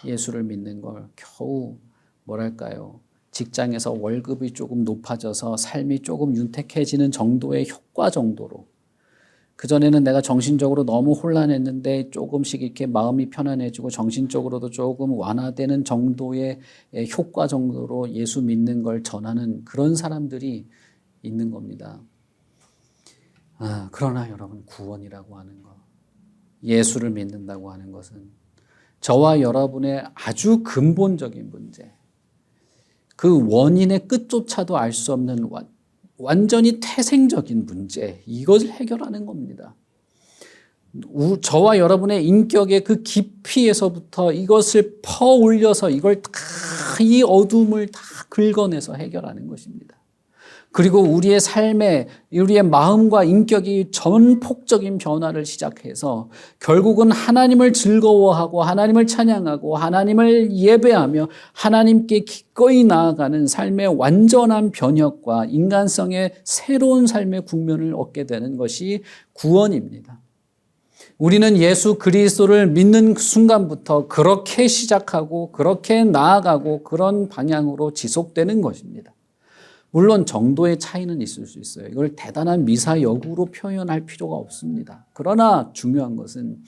예수를 믿는 걸 겨우 뭐랄까요? 직장에서 월급이 조금 높아져서 삶이 조금 윤택해지는 정도의 효과 정도로 그전에는 내가 정신적으로 너무 혼란했는데 조금씩 이렇게 마음이 편안해지고 정신적으로도 조금 완화되는 정도의 효과 정도로 예수 믿는 걸 전하는 그런 사람들이 있는 겁니다. 그러나 여러분 구원이라고 하는 것, 예수를 믿는다고 하는 것은 저와 여러분의 아주 근본적인 문제, 그 원인의 끝조차도 알 수 없는 완전히 태생적인 문제, 이것을 해결하는 겁니다. 저와 여러분의 인격의 그 깊이에서부터 이것을 퍼올려서 이걸 다, 이 어둠을 다 긁어내서 해결하는 것입니다. 그리고 우리의 삶에 우리의 마음과 인격이 전폭적인 변화를 시작해서 결국은 하나님을 즐거워하고 하나님을 찬양하고 하나님을 예배하며 하나님께 기꺼이 나아가는 삶의 완전한 변혁과 인간성의 새로운 삶의 국면을 얻게 되는 것이 구원입니다. 우리는 예수 그리스도를 믿는 순간부터 그렇게 시작하고 그렇게 나아가고 그런 방향으로 지속되는 것입니다. 물론 정도의 차이는 있을 수 있어요. 이걸 대단한 미사여구로 표현할 필요가 없습니다. 그러나 중요한 것은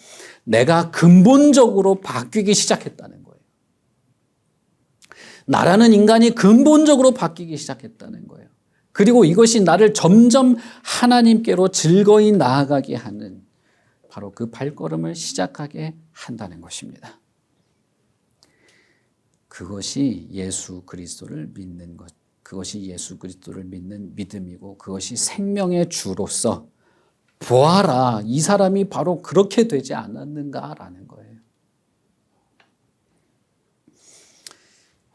내가 근본적으로 바뀌기 시작했다는 거예요. 나라는 인간이 근본적으로 바뀌기 시작했다는 거예요. 그리고 이것이 나를 점점 하나님께로 즐거이 나아가게 하는 바로 그 발걸음을 시작하게 한다는 것입니다. 그것이 예수 그리스도를 믿는 것, 그것이 예수 그리스도를 믿는 믿음이고 그것이 생명의 주로서 보아라, 이 사람이 바로 그렇게 되지 않았는가라는 거예요.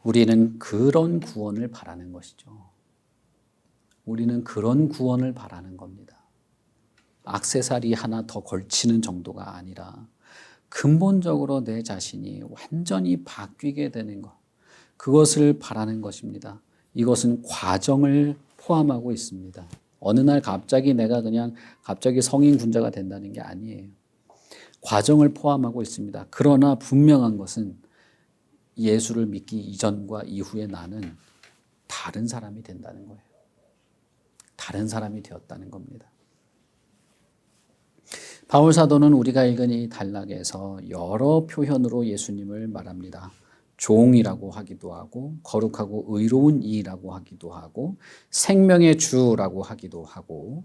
우리는 그런 구원을 바라는 것이죠. 우리는 그런 구원을 바라는 겁니다. 액세서리 하나 더 걸치는 정도가 아니라 근본적으로 내 자신이 완전히 바뀌게 되는 것, 그것을 바라는 것입니다. 이것은 과정을 포함하고 있습니다. 어느 날 갑자기 내가 그냥 갑자기 성인 군자가 된다는 게 아니에요. 과정을 포함하고 있습니다. 그러나 분명한 것은 예수를 믿기 이전과 이후에 나는 다른 사람이 된다는 거예요. 다른 사람이 되었다는 겁니다. 바울 사도는 우리가 읽은 이 단락에서 여러 표현으로 예수님을 말합니다. 종이라고 하기도 하고 거룩하고 의로운 이라고 하기도 하고 생명의 주라고 하기도 하고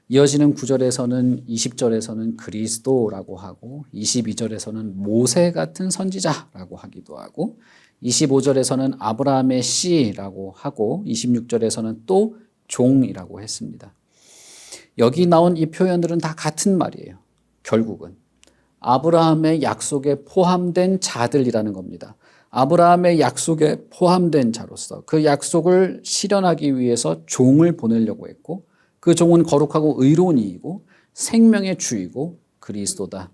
이어지는 9절에서는 20절에서는 그리스도라고 하고 22절에서는 모세 같은 선지자라고 하기도 하고 25절에서는 아브라함의 씨라고 하고 26절에서는 또 종이라고 했습니다. 여기 나온 이 표현들은 다 같은 말이에요. 결국은 아브라함의 약속에 포함된 자들이라는 겁니다. 아브라함의 약속에 포함된 자로서 그 약속을 실현하기 위해서 종을 보내려고 했고 그 종은 거룩하고 의로운 이이고 생명의 주이고 그리스도다.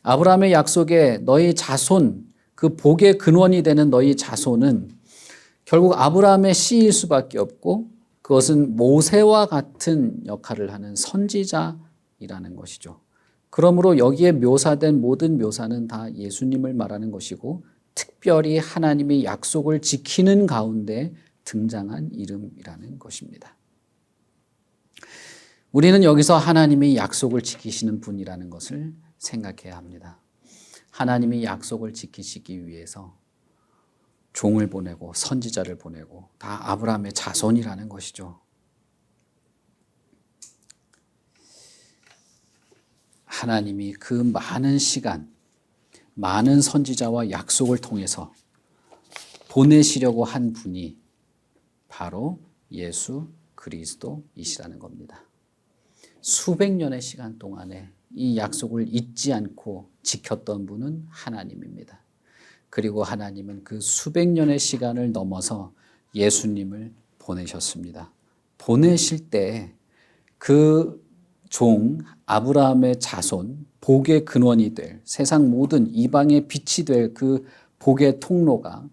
아브라함의 약속에 너희 자손, 그 복의 근원이 되는 너희 자손은 결국 아브라함의 씨일 수밖에 없고 그것은 모세와 같은 역할을 하는 선지자이라는 것이죠. 그러므로 여기에 묘사된 모든 묘사는 다 예수님을 말하는 것이고 특별히 하나님의 약속을 지키는 가운데 등장한 이름이라는 것입니다. 우리는 여기서 하나님이 약속을 지키시는 분이라는 것을 생각해야 합니다. 하나님이 약속을 지키시기 위해서 종을 보내고 선지자를 보내고 다 아브라함의 자손이라는 것이죠. 하나님이 그 많은 시간, 많은 선지자와 약속을 통해서 보내시려고 한 분이 바로 예수 그리스도이시라는 겁니다. 수백 년의 시간 동안에 이 약속을 잊지 않고 지켰던 분은 하나님입니다. 그리고 하나님은 그 수백 년의 시간을 넘어서 예수님을 보내셨습니다. 보내실 때 그 종 아브라함의 자손, 복의 근원이 될 세상 모든 이방의 빛이 될 그 복의 통로가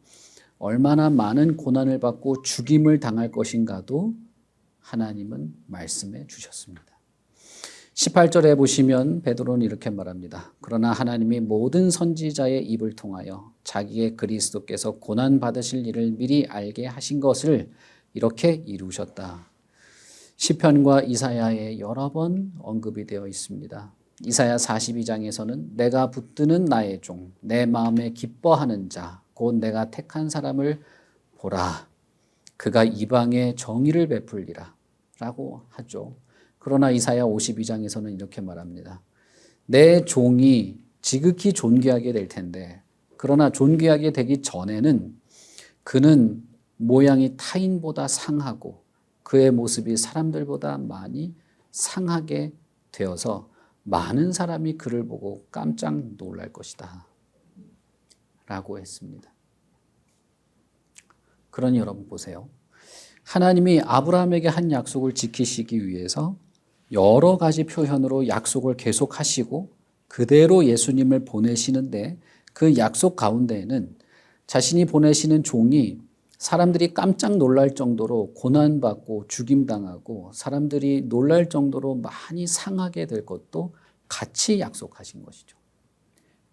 얼마나 많은 고난을 받고 죽임을 당할 것인가도 하나님은 말씀해 주셨습니다. 18절에 보시면 베드로는 이렇게 말합니다. 그러나 하나님이 모든 선지자의 입을 통하여 자기의 그리스도께서 고난받으실 일을 미리 알게 하신 것을 이렇게 이루셨다. 시편과 이사야에 여러 번 언급이 되어 있습니다. 이사야 42장에서는 내가 붙드는 나의 종, 내 마음에 기뻐하는 자, 곧 내가 택한 사람을 보라. 그가 이방에 정의를 베풀리라 라고 하죠. 그러나 이사야 52장에서는 이렇게 말합니다. 내 종이 지극히 존귀하게 될 텐데 그러나 존귀하게 되기 전에는 그는 모양이 타인보다 상하고 그의 모습이 사람들보다 많이 상하게 되어서 많은 사람이 그를 보고 깜짝 놀랄 것이다 라고 했습니다. 그러니 여러분 보세요. 하나님이 아브라함에게 한 약속을 지키시기 위해서 여러 가지 표현으로 약속을 계속하시고 그대로 예수님을 보내시는데 그 약속 가운데에는 자신이 보내시는 종이 사람들이 깜짝 놀랄 정도로 고난받고 죽임당하고 사람들이 놀랄 정도로 많이 상하게 될 것도 같이 약속하신 것이죠.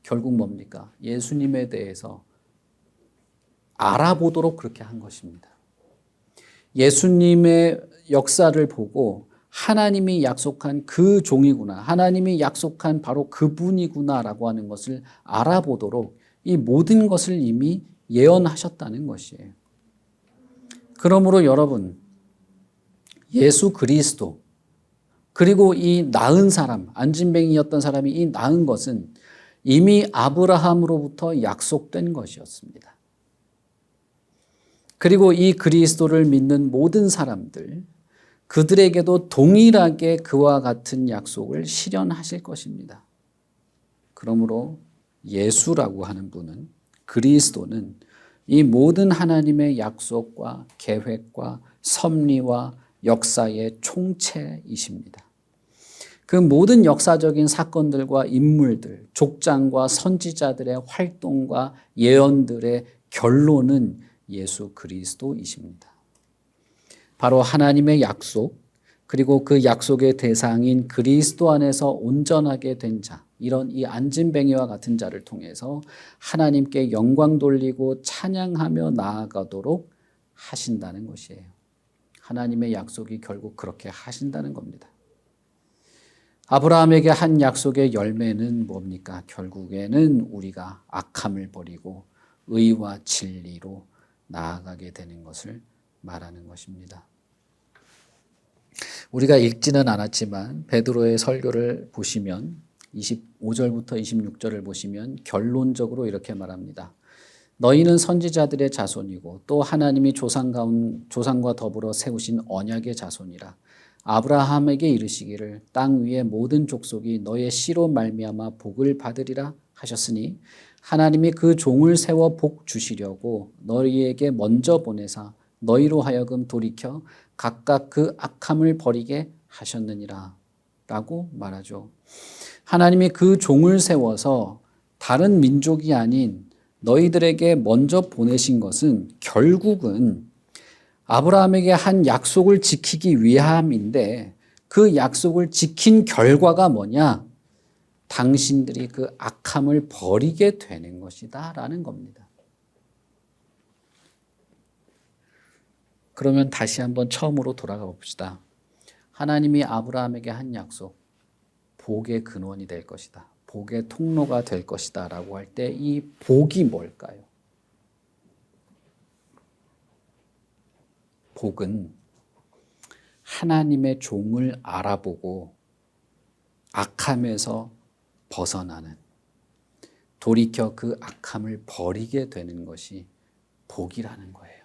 결국 뭡니까? 예수님에 대해서 알아보도록 그렇게 한 것입니다. 예수님의 역사를 보고 하나님이 약속한 그 종이구나, 하나님이 약속한 바로 그분이구나라고 하는 것을 알아보도록 이 모든 것을 이미 예언하셨다는 것이에요. 그러므로 여러분, 예수 그리스도, 그리고 이 낳은 사람, 안진뱅이였던 사람이 이 낳은 것은 이미 아브라함으로부터 약속된 것이었습니다. 그리고 이 그리스도를 믿는 모든 사람들, 그들에게도 동일하게 그와 같은 약속을 실현하실 것입니다. 그러므로 예수라고 하는 분은, 그리스도는 이 모든 하나님의 약속과 계획과 섭리와 역사의 총체이십니다. 그 모든 역사적인 사건들과 인물들, 족장과 선지자들의 활동과 예언들의 결론은 예수 그리스도이십니다. 바로 하나님의 약속, 그리고 그 약속의 대상인 그리스도 안에서 온전하게 된 자, 이런 이 안진뱅이와 같은 자를 통해서 하나님께 영광 돌리고 찬양하며 나아가도록 하신다는 것이에요. 하나님의 약속이 결국 그렇게 하신다는 겁니다. 아브라함에게 한 약속의 열매는 뭡니까? 결국에는 우리가 악함을 버리고 의와 진리로 나아가게 되는 것을 말하는 것입니다. 우리가 읽지는 않았지만 베드로의 설교를 보시면 25절부터 26절을 보시면 결론적으로 이렇게 말합니다. 너희는 선지자들의 자손이고 또 하나님이 조상과 더불어 세우신 언약의 자손이라. 아브라함에게 이르시기를 땅 위의 모든 족속이 너의 씨로 말미암아 복을 받으리라 하셨으니 하나님이 그 종을 세워 복 주시려고 너희에게 먼저 보내사 너희로 하여금 돌이켜 각각 그 악함을 버리게 하셨느니라 라고 말하죠. 하나님이 그 종을 세워서 다른 민족이 아닌 너희들에게 먼저 보내신 것은 결국은 아브라함에게 한 약속을 지키기 위함인데, 그 약속을 지킨 결과가 뭐냐? 당신들이 그 악함을 버리게 되는 것이다 라는 겁니다. 그러면 다시 한번 처음으로 돌아가 봅시다. 하나님이 아브라함에게 한 약속, 복의 근원이 될 것이다, 복의 통로가 될 것이다 라고 할 때 이 복이 뭘까요? 복은 하나님의 종을 알아보고 악함에서 벗어나는, 돌이켜 그 악함을 버리게 되는 것이 복이라는 거예요.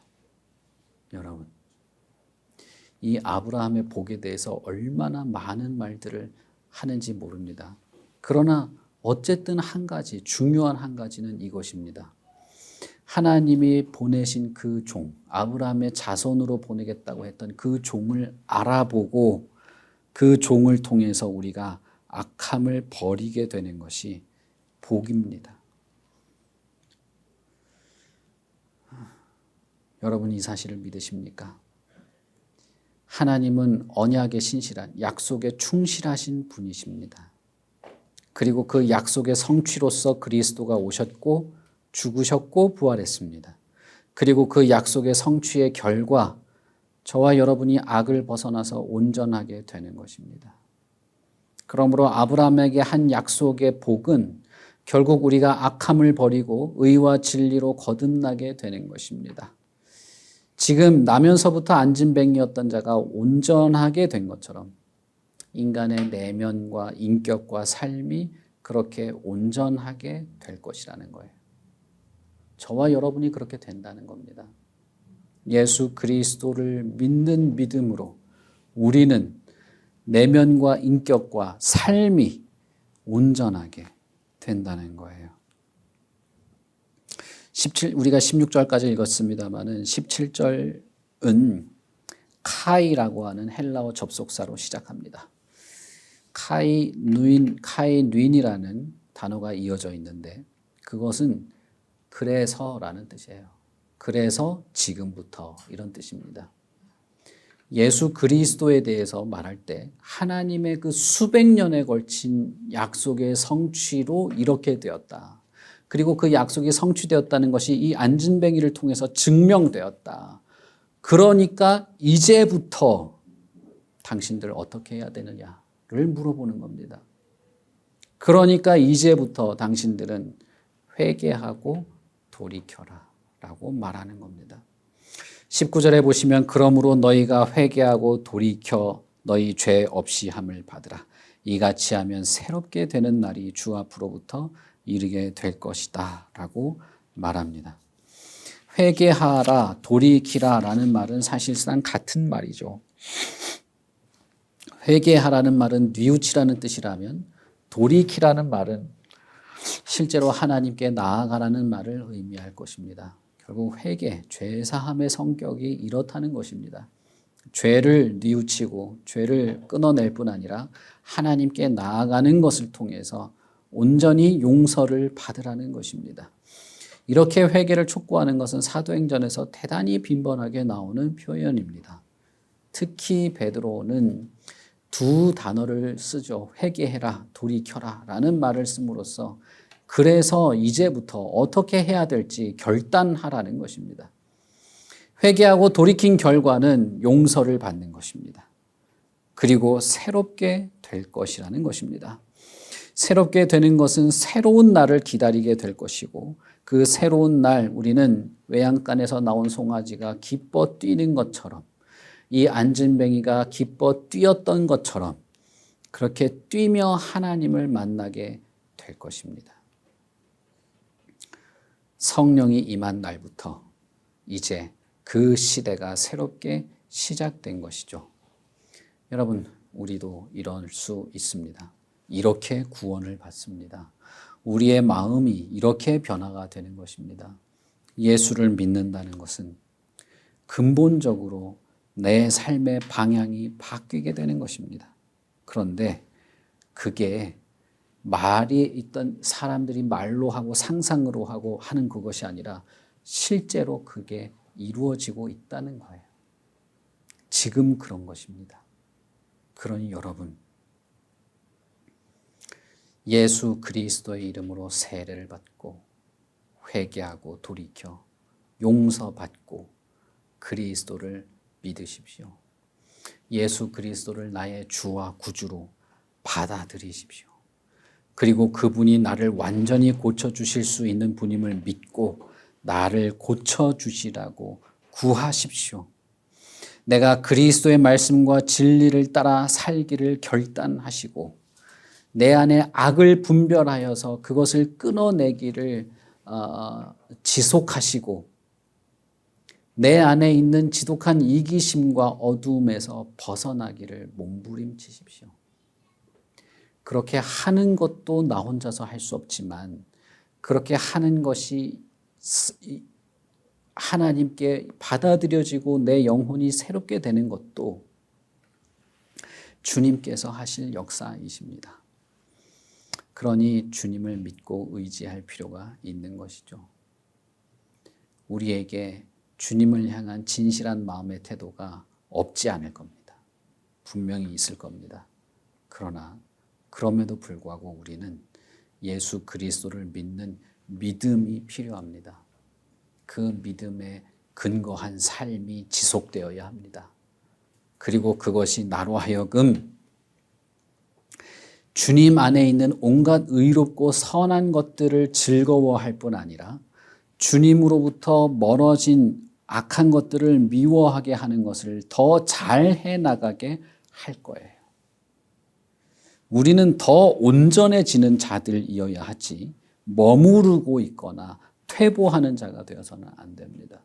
여러분, 이 아브라함의 복에 대해서 얼마나 많은 말들을 하는지 모릅니다. 그러나 어쨌든 한 가지, 중요한 한 가지는 이것입니다. 하나님이 보내신 그 종, 아브라함의 자손으로 보내겠다고 했던 그 종을 알아보고 그 종을 통해서 우리가 악함을 버리게 되는 것이 복입니다. 여러분, 이 사실을 믿으십니까? 하나님은 언약에 신실한, 약속에 충실하신 분이십니다. 그리고 그 약속의 성취로서 그리스도가 오셨고 죽으셨고 부활했습니다. 그리고 그 약속의 성취의 결과, 저와 여러분이 악을 벗어나서 온전하게 되는 것입니다. 그러므로 아브라함에게 한 약속의 복은 결국 우리가 악함을 버리고 의와 진리로 거듭나게 되는 것입니다. 지금 나면서부터 안진뱅이였던 자가 온전하게 된 것처럼 인간의 내면과 인격과 삶이 그렇게 온전하게 될 것이라는 거예요. 저와 여러분이 그렇게 된다는 겁니다. 예수 그리스도를 믿는 믿음으로 우리는 내면과 인격과 삶이 온전하게 된다는 거예요. 우리가 16절까지 읽었습니다마는 17절은 카이라고 하는 헬라어 접속사로 시작합니다. 카이누인이라는 단어가 이어져 있는데 그것은 그래서라는 뜻이에요. 그래서 지금부터, 이런 뜻입니다. 예수 그리스도에 대해서 말할 때 하나님의 그 수백 년에 걸친 약속의 성취로 이렇게 되었다. 그리고 그 약속이 성취되었다는 것이 이 안진뱅이를 통해서 증명되었다. 그러니까 이제부터 당신들 어떻게 해야 되느냐를 물어보는 겁니다. 그러니까 이제부터 당신들은 회개하고 돌이켜라 라고 말하는 겁니다. 19절에 보시면 그러므로 너희가 회개하고 돌이켜 너희 죄 없이 함을 받으라. 이같이 하면 새롭게 되는 날이 주 앞으로부터 이르게 될 것이다 라고 말합니다. 회개하라, 돌이키라 라는 말은 사실상 같은 말이죠. 회개하라는 말은 뉘우치라는 뜻이라면 돌이키라는 말은 실제로 하나님께 나아가라는 말을 의미할 것입니다. 결국 회개, 죄사함의 성격이 이렇다는 것입니다. 죄를 뉘우치고 죄를 끊어낼 뿐 아니라 하나님께 나아가는 것을 통해서 온전히 용서를 받으라는 것입니다. 이렇게 회개를 촉구하는 것은 사도행전에서 대단히 빈번하게 나오는 표현입니다. 특히 베드로는 두 단어를 쓰죠. 회개해라, 돌이켜라 라는 말을 씀으로써 그래서 이제부터 어떻게 해야 될지 결단하라는 것입니다. 회개하고 돌이킨 결과는 용서를 받는 것입니다. 그리고 새롭게 될 것이라는 것입니다. 새롭게 되는 것은 새로운 날을 기다리게 될 것이고 그 새로운 날 우리는 외양간에서 나온 송아지가 기뻐 뛰는 것처럼 이 안진뱅이가 기뻐 뛰었던 것처럼 그렇게 뛰며 하나님을 만나게 될 것입니다. 성령이 임한 날부터 이제 그 시대가 새롭게 시작된 것이죠. 여러분, 우리도 이럴 수 있습니다. 이렇게 구원을 받습니다. 우리의 마음이 이렇게 변화가 되는 것입니다. 예수를 믿는다는 것은 근본적으로 내 삶의 방향이 바뀌게 되는 것입니다. 그런데 그게 말이 있던 사람들이 말로 하고 상상으로 하고 하는 그것이 아니라 실제로 그게 이루어지고 있다는 거예요. 지금 그런 것입니다. 그러니 여러분, 예수 그리스도의 이름으로 세례를 받고 회개하고 돌이켜 용서받고 그리스도를 믿으십시오. 예수 그리스도를 나의 주와 구주로 받아들이십시오. 그리고 그분이 나를 완전히 고쳐주실 수 있는 분임을 믿고 나를 고쳐주시라고 구하십시오. 내가 그리스도의 말씀과 진리를 따라 살기를 결단하시고 내 안에 악을 분별하여서 그것을 끊어내기를 지속하시고 내 안에 있는 지독한 이기심과 어두움에서 벗어나기를 몸부림치십시오. 그렇게 하는 것도 나 혼자서 할 수 없지만 그렇게 하는 것이 하나님께 받아들여지고 내 영혼이 새롭게 되는 것도 주님께서 하실 역사이십니다. 그러니 주님을 믿고 의지할 필요가 있는 것이죠. 우리에게 주님을 향한 진실한 마음의 태도가 없지 않을 겁니다. 분명히 있을 겁니다. 그러나 그럼에도 불구하고 우리는 예수 그리스도를 믿는 믿음이 필요합니다. 그 믿음에 근거한 삶이 지속되어야 합니다. 그리고 그것이 나로 하여금 주님 안에 있는 온갖 의롭고 선한 것들을 즐거워할 뿐 아니라 주님으로부터 멀어진 악한 것들을 미워하게 하는 것을 더 잘해 나가게 할 거예요. 우리는 더 온전해지는 자들이어야 하지 머무르고 있거나 퇴보하는 자가 되어서는 안 됩니다.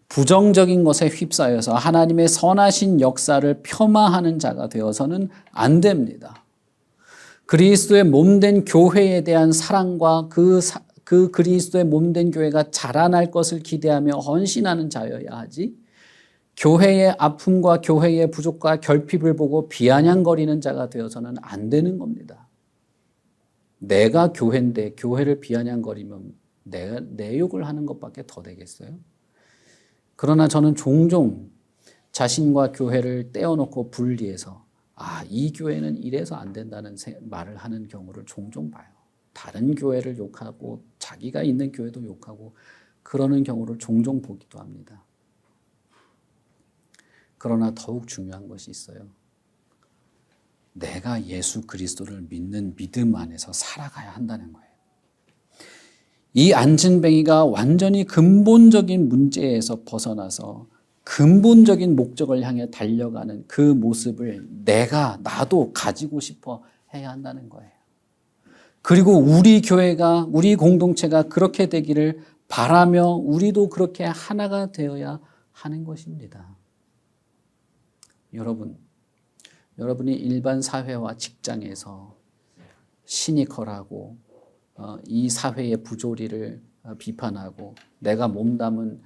부정적인 것에 휩싸여서 하나님의 선하신 역사를 폄하하는 자가 되어서는 안 됩니다. 그리스도의 몸된 교회에 대한 사랑과 그 그리스도의 몸된 교회가 자라날 것을 기대하며 헌신하는 자여야 하지 교회의 아픔과 교회의 부족과 결핍을 보고 비아냥거리는 자가 되어서는 안 되는 겁니다. 내가 교회인데 교회를 비아냥거리면 내 욕을 하는 것밖에 더 되겠어요? 그러나 저는 종종 자신과 교회를 떼어놓고 분리해서 이 교회는 이래서 안 된다는 말을 하는 경우를 종종 봐요. 다른 교회를 욕하고 자기가 있는 교회도 욕하고 그러는 경우를 종종 보기도 합니다. 그러나 더욱 중요한 것이 있어요. 내가 예수 그리스도를 믿는 믿음 안에서 살아가야 한다는 거예요. 이 안진뱅이가 완전히 근본적인 문제에서 벗어나서 근본적인 목적을 향해 달려가는 그 모습을 나도 가지고 싶어 해야 한다는 거예요. 그리고 우리 교회가, 우리 공동체가 그렇게 되기를 바라며 우리도 그렇게 하나가 되어야 하는 것입니다. 여러분이 일반 사회와 직장에서 시니컬하고 이 사회의 부조리를 비판하고 내가 몸담은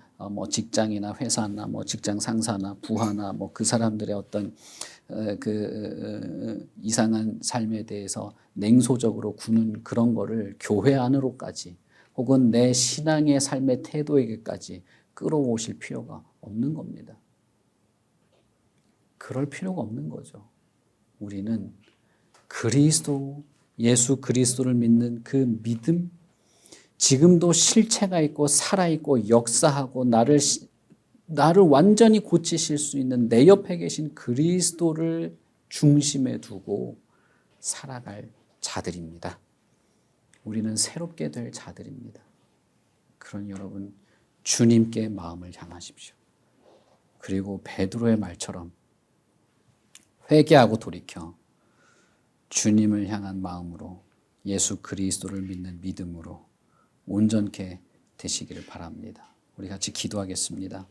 직장이나 회사나 직장 상사나 부하나 그 사람들의 어떤 그 이상한 삶에 대해서 냉소적으로 구는 그런 거를 교회 안으로까지 혹은 내 신앙의 삶의 태도에게까지 끌어오실 필요가 없는 겁니다. 그럴 필요가 없는 거죠. 우리는 예수 그리스도를 믿는 그 믿음, 지금도 실체가 있고 살아있고 역사하고 나를 완전히 고치실 수 있는 내 옆에 계신 그리스도를 중심에 두고 살아갈 자들입니다. 우리는 새롭게 될 자들입니다. 그러니 여러분, 주님께 마음을 향하십시오. 그리고 베드로의 말처럼 회개하고 돌이켜 주님을 향한 마음으로 예수 그리스도를 믿는 믿음으로 온전케 되시기를 바랍니다. 우리 같이 기도하겠습니다.